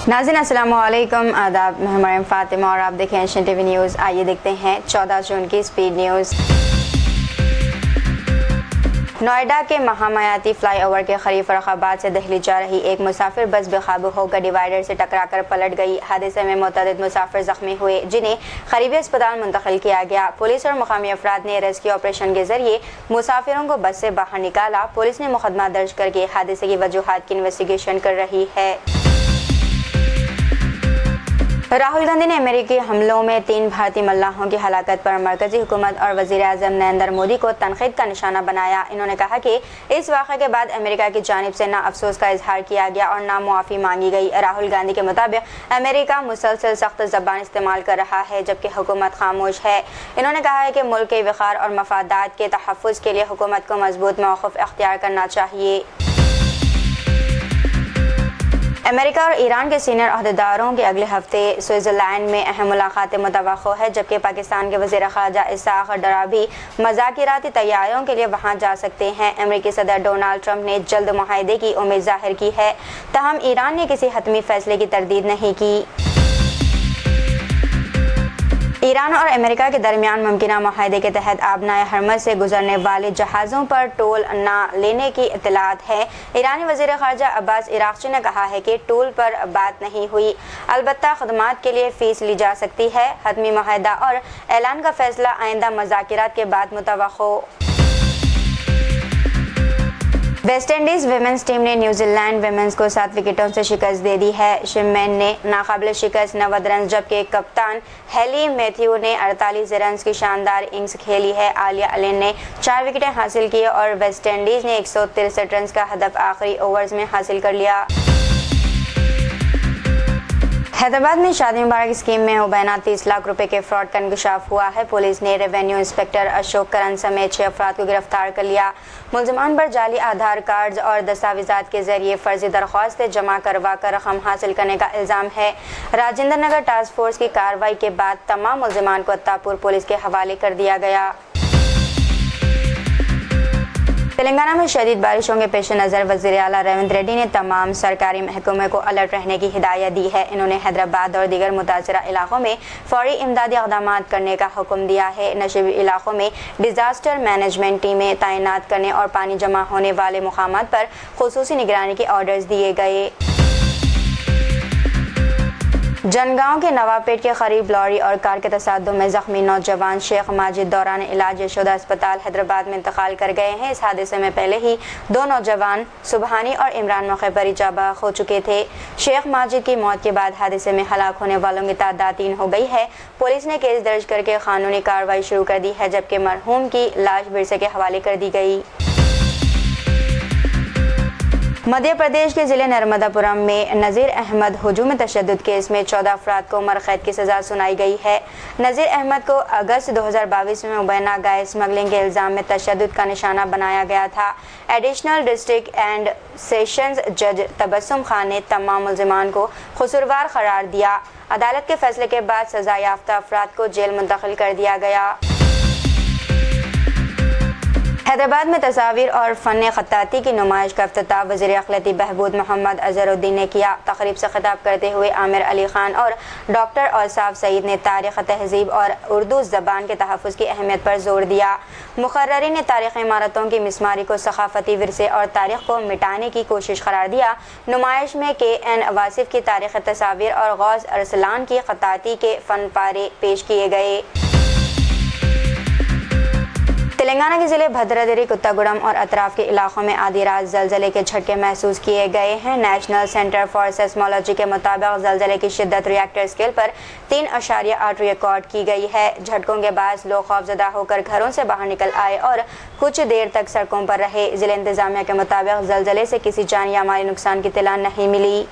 नाज़रीन अस्सलाम वालेकुम, आदाब। मैं मरियम फातिमा और आप देखें एशियन टीवी न्यूज़। आइए देखते हैं 14 जून की स्पीड न्यूज़। नोएडा के महामायाती फ्लाई ओवर के करीब फर्रुखाबाद से दिल्ली जा रही एक मुसाफिर बस बेकाबू होकर डिवाइडर से टकराकर पलट गई। हादसे में मुतअद्दिद मुसाफिर जख्मी हुए, जिन्हें करीबी अस्पताल मुंतकिल किया गया। पुलिस और मुकामी अफराद ने रेस्क्यू ऑपरेशन के जरिए मुसाफिरों को बस से बाहर निकाला। पुलिस ने मुकदमा दर्ज करके हादसे की वजूहात की इन्वेस्टिगेशन कर रही है। राहुल गांधी ने अमेरिकी हमलों में 3 भारतीय मल्लाहों की हलाकत पर मरकजी हुकूमत और वज़ीर आज़म नरेंद्र मोदी को तनकीद का निशाना बनाया। इन्होंने कहा कि इस वाक़े के बाद अमेरिका की जानिब से ना अफसोस का इजहार किया गया और ना मुआफ़ी मांगी गई। राहुल गांधी के मुताबिक अमेरिका मुसलसल सख्त ज़बान इस्तेमाल कर रहा है, जबकि हुकूमत खामोश है। इन्होंने कहा है कि मुल्क के वक़ार और मफादात के तहफ़्फ़ुज़ के लिए हुकूमत को मजबूत मौक़िफ़ इख्तियार करना चाहिए। अमेरिका और ईरान के सीनियर अहदेदारों की अगले हफ्ते स्विट्ज़रलैंड में अहम मुलाकातें मुतवक्को है, जबकि पाकिस्तान के वज़ीर ख़ारजा इसाक़ डराबी मज़ाकिराती तैयारियों के लिए वहां जा सकते हैं। अमेरिकी सदर डोनाल्ड ट्रंप ने जल्द मुआहदे की उम्मीद ज़ाहिर की है, तहम ईरान ने किसी हतमी फैसले की तरदीद नहीं की। ईरान और अमेरिका के दरमियान मुमकिना मुआहदे के तहत आबनाए हरमज़ से गुजरने वाले जहाज़ों पर टोल न लेने की इत्तलात है। ईरानी वज़ीर ख़ारजा अब्बास इराक़ची ने कहा है कि टोल पर बात नहीं हुई, अलबत्ता खदमात के लिए फ़ीस ली जा सकती है। हतमी मुआहदा और ऐलान का फैसला आइंदा मुज़ाकिरात के बाद मुतवक्को। वेस्ट इंडीज़ विमेंस टीम ने न्यूजीलैंड विमेंस को 7 विकेटों से शिकस्त दे दी है। शिमैन ने नाकाबिल शिकस्त 90 रन, जबकि कप्तान हेली मैथ्यू ने 48 रन की शानदार इनिंग्स खेली है। आलिया अलेन ने 4 विकेटें हासिल की और वेस्ट इंडीज़ ने 163 रन का हदफ आखिरी ओवर्स में हासिल कर लिया। हैदराबाद में शादी मुबारक स्कीम में मुबैना 30 लाख रुपए के फ्रॉड का इंकशाफ हुआ है। पुलिस ने रेवेन्यू इंस्पेक्टर अशोक करन समेत 6 अफराद को गिरफ्तार कर लिया। मुलजमान पर जाली आधार कार्ड और दस्तावेजात के जरिए फर्जी दरख्वास्तें जमा करवा कर रकम हासिल करने का इल्ज़ाम है। राजेंद्र नगर टास्क फोर्स की कार्रवाई के बाद तमाम मुलजमान को अत्तापुर पुलिस के हवाले कर दिया गया। तेलंगाना में शदीद बारिशों के पेश नज़र वज़ीर आला रेवंत रेड्डी ने तमाम सरकारी महकमे को अलर्ट रहने की हिदायत दी है। इन्होंने हैदराबाद और दीगर मुतासरा इलाकों में फौरी इमदादी इक़दाम करने का हुक्म दिया है। नशीबी इलाकों में डिज़ास्टर मैनेजमेंट टीमें तैनात करने और पानी जमा होने वाले मुकामात पर खुसूसी निगरानी के ऑर्डर्स दिए गए। जनगांव के नवाबपेट के करीब लॉरी और कार के तसादुम में जख्मी नौजवान शेख माजिद दौरान इलाज यशोदा अस्पताल हैदराबाद में इंतकाल कर गए हैं। इस हादसे में पहले ही 2 नौजवान सुबहानी और इमरान मौके पर ही जाबाग हो चुके थे। शेख माजिद की मौत के बाद हादसे में हलाक होने वालों की तादाद 3 हो गई है। पुलिस ने केस दर्ज करके कानूनी कार्रवाई शुरू कर दी है, जबकि मरहूम की लाश विरसे के हवाले कर दी गई। मध्य प्रदेश के ज़िले नर्मदापुरम में नज़ीर अहमद हुजूम तशद्दुद केस में 14 अफराद को उम्र कैद की सज़ा सुनाई गई है। नज़ीर अहमद को अगस्त 2022 में मुबैना गाय स्मगलिंग के इल्ज़ाम में तशद्दुद का निशाना बनाया गया था। एडिशनल डिस्ट्रिक्ट एंड सेशंस जज तबस्सुम खान ने तमाम मुल्ज़िमान को कसूरवार करार दिया। अदालत के फैसले के बाद सज़ा याफ्ता अफराद को जेल मुंतकिल कर दिया गया। हैदराबाद में तस्वीर और फ़न ख़त्ताती की नुमाइश का इफ्तिताह वज़ीर अक़लियती बहबूद मोहम्मद अज़हरुद्दीन ने किया। तक़रीब से खिताब करते हुए आमिर अली खान और डॉक्टर औसाफ सईद ने तारीख़, तहज़ीब और उर्दू ज़बान के तहफ़्फ़ुज़ की अहमियत पर जोर दिया। मुक़र्ररीन ने तारीख़ी इमारतों की मिसमारी को सक़ाफ़ती विरसे और तारीख़ को मिटाने की कोशिश करार दिया। नुमाइश में KN वासिफ़ की तारीख़ी तस्वीर और गौस अरसलान की ख़त्ताती के फ़न पारे पेश किए गए। तेलंगाना के ज़िले भद्राद्री, कुत्तागुड़म और अतराफ के इलाकों में आधी रात ज़लज़ले के झटके महसूस किए गए हैं। नेशनल सेंटर फॉर सेस्मोलॉजी के मुताबिक ज़लज़ले की शिद्दत रिएक्टर स्केल पर 3.8 रिकॉर्ड की गई है। झटकों के बाद लोग खौफज़दा होकर घरों से बाहर निकल आए और कुछ देर तक सड़कों पर रहे। ज़िले इंतज़ामिया के मुताबिक ज़लज़ले से किसी जानी या माली नुकसान की इत्तला नहीं मिली।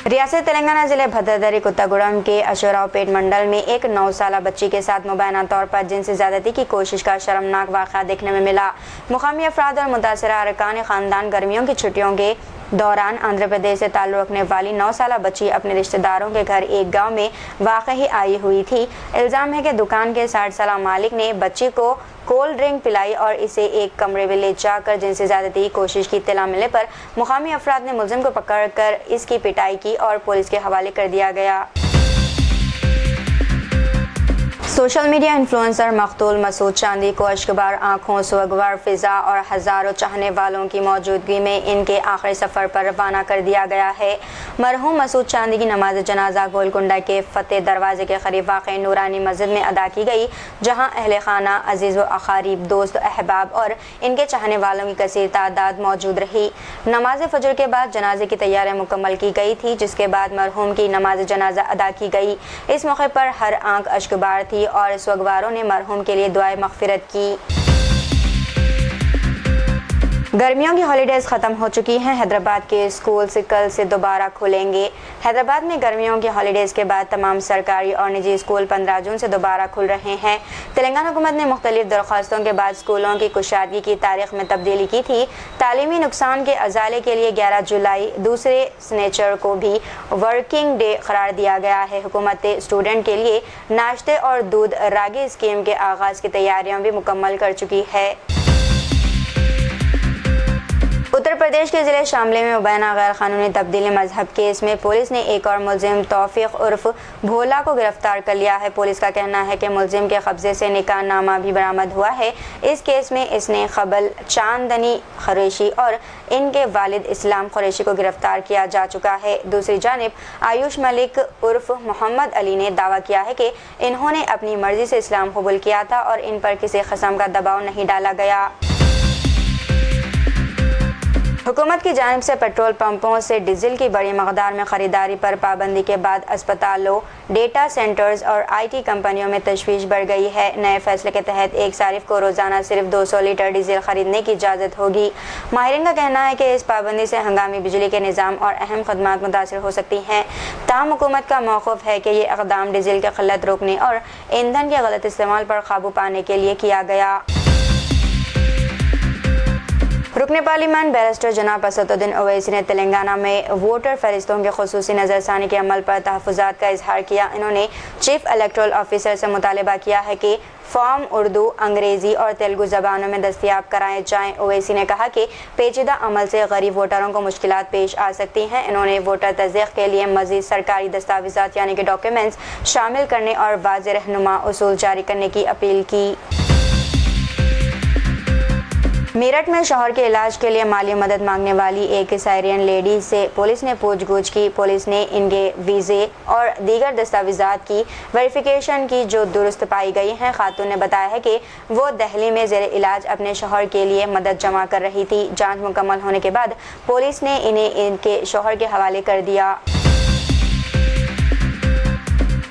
रियासत तेलंगाना ज़िले भद्राद्री कुत्तागुड़म के अशोरावपेट मंडल में एक 9 साला बच्ची के साथ मुबैना तौर पर जिनसी ज़्यादती की कोशिश का शर्मनाक वाक़या देखने में मिला। मुकामी अफराद और मुतासरा अरकान ख़ानदान गर्मियों की छुट्टियों के दौरान आंध्र प्रदेश से ताल्लुक़ रखने वाली 9 साला बच्ची अपने रिश्तेदारों के घर एक गांव में वाक़ई आई हुई थी। इल्ज़ाम है कि दुकान के 60 साला मालिक ने बच्ची को कोल्ड ड्रिंक पिलाई और इसे एक कमरे में ले जाकर जिनसे ज्यादती की कोशिश की इत्तला मिलने पर मुकामी अफराद ने मुलजिम को पकड़कर इसकी पिटाई की और पुलिस के हवाले कर दिया गया। सोशल मीडिया इन्फ्लुएंसर मकतूल मसूद चांदी को अश्कबार आंखों, सुअगवार फिजा और हज़ारों चाहने वालों की मौजूदगी में इनके आखिरी सफ़र पर रवाना कर दिया गया है। मरहूम मसूद चांदी की नमाज जनाजा गोलकुंडा के फतेह दरवाजे के करीब वाक़ई नूरानी मस्जिद में अदा की गई, जहां अहले खाना, अजीज़ व अकारीब, दोस्त, अहबाब और इनके चाहने वालों की कसीर तादाद मौजूद रही। नमाज फजर के बाद जनाजे की तैयारियां मुकम्मल की गई थी, जिसके बाद मरहूम की नमाज जनाजा अदा की गई। इस मौके पर हर आंख अश्कबार थी और सुअगवारों ने मरहूम के लिए दुआए मग़फ़िरत की। गर्मियों की हॉलीडेज़ ख़त्म हो चुकी हैं। हैदराबाद के स्कूल कल से दोबारा खुलेंगे। हैदराबाद में गर्मियों की हॉलीडेज़ के बाद तमाम सरकारी और निजी स्कूल 15 जून से दोबारा खुल रहे हैं। तेलंगाना हुकूमत ने मुख्तलिफ दरख्वास्तों के बाद स्कूलों की कुशादगी की तारीख में तब्दीली की थी। तालीमी नुकसान के अजाले के लिए 11 जुलाई दूसरे स्नेचर को भी वर्किंग डे करार दिया गया है। हुकूमत स्टूडेंट के लिए नाश्ते और दूध रागी स्कीम के आगाज़ की तैयारियां भी मुकम्मल कर चुकी है। उत्तर प्रदेश के ज़िले शामली में मुबैना गैर कानूनी तब्दीली मजहब केस में पुलिस ने एक और मुलजिम तौफीक उर्फ भोला को गिरफ्तार कर लिया है। पुलिस का कहना है कि मुलजिम के कब्जे से निकाह नामा भी बरामद हुआ है। इस केस में इसने कबल चांदनी कुरैशी और इनके वालिद इस्लाम कुरैशी को गिरफ्तार किया जा चुका है। दूसरी जानिब आयुष मलिक उर्फ मोहम्मद अली ने दावा किया है कि इन्होंने अपनी मर्जी से इस्लाम कबूल किया था और इन पर किसी किस्म का दबाव नहीं डाला गया। हुकूमत की जानिब से पेट्रोल पंपों से डीजल की बड़ी मकदार में खरीदारी पर पाबंदी के बाद अस्पतालों, डेटा सेंटर्स और IT कंपनियों में तशवीश बढ़ गई है। नए फैसले के तहत एक सारिफ को रोज़ाना सिर्फ 200 लीटर डीजल खरीदने की इजाज़त होगी। माहिरीन का कहना है कि इस पाबंदी से हंगामी बिजली के निज़ाम और अहम खदमात मुतासर हो सकती हैं। ताहम हुकूमत का मौक़िफ़ है कि ये इक़दाम डीजल की क़िल्लत रोकने और ईंधन के गलत इस्तेमाल पर काबू पाने के लिए किया गया। रुकने पार्लियामेंट बैरिस्टर जनाब असदुद्दीन ओवैसी ने तेलंगाना में वोटर फहरिस्तों के खुसूसी नज़रसानी के अमल पर तहफ़्फ़ुज़ात का इजहार किया। इन्होंने चीफ इलेक्टोरल ऑफिसर से मुतालबा किया है कि फॉर्म उर्दू, अंग्रेज़ी और तेलुगु ज़बानों में दस्तयाब कराए जाएँ। ओवैसी ने कहा कि पेचीदा अमल से गरीब वोटरों को मुश्किलात पेश आ सकती हैं। इन्होंने वोटर तस्दीक़ के लिए मज़ीद सरकारी दस्तावेज़ात यानी कि डॉक्यूमेंट्स शामिल करने और वाज़ेह रहनुमा उसूल जारी करने की अपील की। मेरठ में शौहर के इलाज के लिए माली मदद मांगने वाली एक साइरियन लेडी से पुलिस ने पूछगछ की। पुलिस ने इनके वीज़े और दीगर दस्तावेज़ात की वेरिफिकेशन की जो दुरुस्त पाई गई हैं। खातून ने बताया है कि वो दिल्ली में ज़ेर इलाज अपने शौहर के लिए मदद जमा कर रही थी। जांच मुकम्मल होने के बाद पुलिस ने इन्हें इनके शौहर के हवाले कर दिया।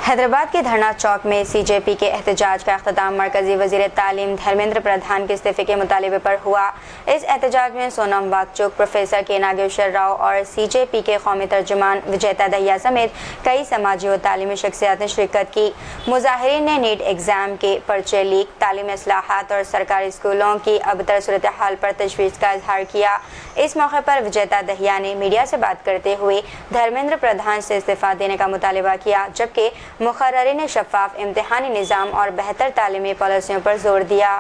हैदराबाद के धरना चौक में CJP के एहतजाज का अख्ताम मरकजी वज़ीर तालीम धर्मेंद्र प्रधान के इस्तीफ़े के मुतालबे पर हुआ। इस एहतजाज में सोनम वाकचुक, प्रोफेसर के नागेश्वर राव और CJP के कौमी तर्जुमान विजेता दहिया समेत कई समाजी और तालीमी शख्सियात ने शिरकत की। मुजाहिरीन ने नीट एग्ज़ाम के पर्चे लीक, तालीमी इस्लाहात और सरकारी स्कूलों की अबतर सूरत हाल पर तशवीश का इजहार किया। इस मौके पर विजेता दहिया ने मीडिया से बात करते हुए धर्मेंद्र प्रधान से इस्तीफ़ा देने का मुतालबा किया, जबकि मुक़र्ररीन ने शफ़ाफ़ इम्तिहानी निज़ाम और बेहतर तालीमी पॉलिसियों पर जोर दिया।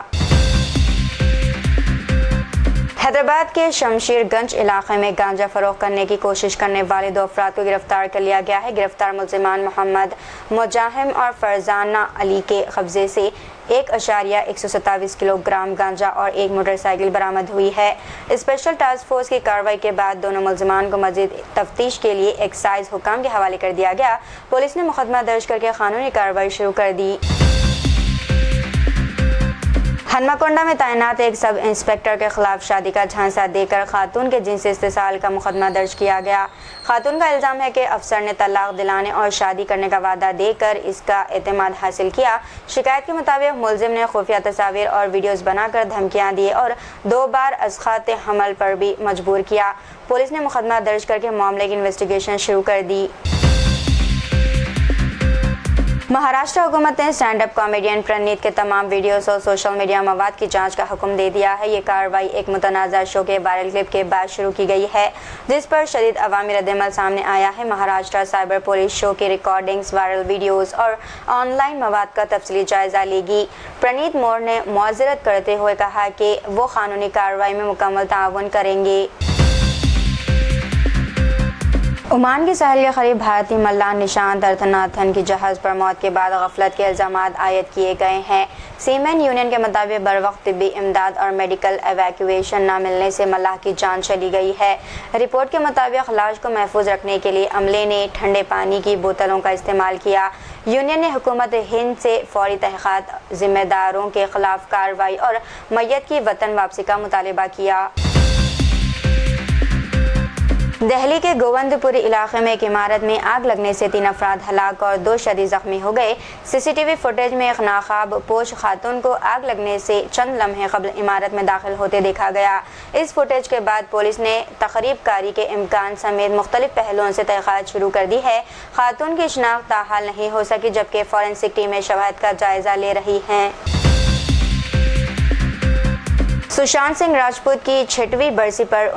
हैदराबाद के शमशीरगंज इलाके में गांजा फरोख्त करने की कोशिश करने वाले 2 अफराद को गिरफ्तार कर लिया गया है। गिरफ्तार मुलजिमान मोहम्मद मुजाहिम और फरजाना अली के कब्जे से 1.127 किलोग्राम गांजा और एक मोटरसाइकिल बरामद हुई है। स्पेशल टास्क फोर्स की कार्रवाई के बाद दोनों मुलजिमान को मजीद तफ्तीश के लिए एक्साइज हुकाम के हवाले कर दिया गया। पुलिस ने मुकदमा दर्ज करके कानूनी कार्रवाई शुरू कर दी। हनमाकोंडा में तैनात एक सब इंस्पेक्टर के खिलाफ शादी का झांसा देकर खातून के जिनसी इस्तेसाल का मुकदमा दर्ज किया गया। खातून का इल्ज़ाम है कि अफसर ने तलाक दिलाने और शादी करने का वादा देकर इसका एतमाद हासिल किया। शिकायत के मुताबिक मुलजिम ने खुफिया तस्वीर और वीडियोस बनाकर धमकियां दी और 2 बार अस्खात हमल पर भी मजबूर किया। पुलिस ने मुकदमा दर्ज करके मामले की इन्वेस्टिगेशन शुरू कर दी। महाराष्ट्र हुकूमत ने स्टैंड अप कॉमेडियन प्रणीत के तमाम वीडियोस और सोशल मीडिया मवाद की जांच का हुक्म दे दिया है। ये कार्रवाई एक मुतनाज़ा शो के वायरल क्लिप के बाद शुरू की गई है, जिस पर शदीद अवामी रद्दअमल सामने आया है। महाराष्ट्र साइबर पुलिस शो की रिकॉर्डिंग्स, वायरल वीडियोस और ऑनलाइन मवाद का तफसीली जायजा लेगी। प्रणीत मोर ने मुआज़रत करते हुए कहा कि वो कानूनी कार्रवाई में मुकम्मल ताउन करेंगे। ओमान की साहिल के करीब भारतीय मल्लाह निशांत अर्थनाथन की जहाज़ पर मौत के बाद गफलत के इल्ज़ामात आयद किए गए हैं। सीमेन यूनियन के मुताबिक बरवक्त तिब्बी इमदाद और मेडिकल एवैक्यूएशन न मिलने से मल्लाह की जान चली गई है। रिपोर्ट के मुताबिक लाश को महफूज रखने के लिए अमले ने ठंडे पानी की बोतलों का इस्तेमाल किया। यूनियन ने हुकूमत हिंद से फौरी तहक़ीक़ात, जिम्मेदारों के खिलाफ कार्रवाई और मैयत की वतन वापसी का मुतालबा किया। दिल्ली के गोवंदपुरी इलाके में एक इमारत में आग लगने से 3 अफराद हलाक और 2 शदीद जख्मी हो गए। सीसीटीवी फुटेज में एक नाकाब पोश खातून को आग लगने से चंद लम्हे कबल इमारत में दाखिल होते देखा गया। इस फुटेज के बाद पुलिस ने तखरीब कारी के इम्कान समेत मुख्तलिफ पहलुओं से तहक़ीक़ात शुरू कर दी है। खातून की शिनाख्त ताहाल नहीं हो सकी, जबकि फॉरेंसिक टीमें शवाहिद का जायजा ले रही हैं। सुशांत सिंह राजपूत की 6वीं बरसी पर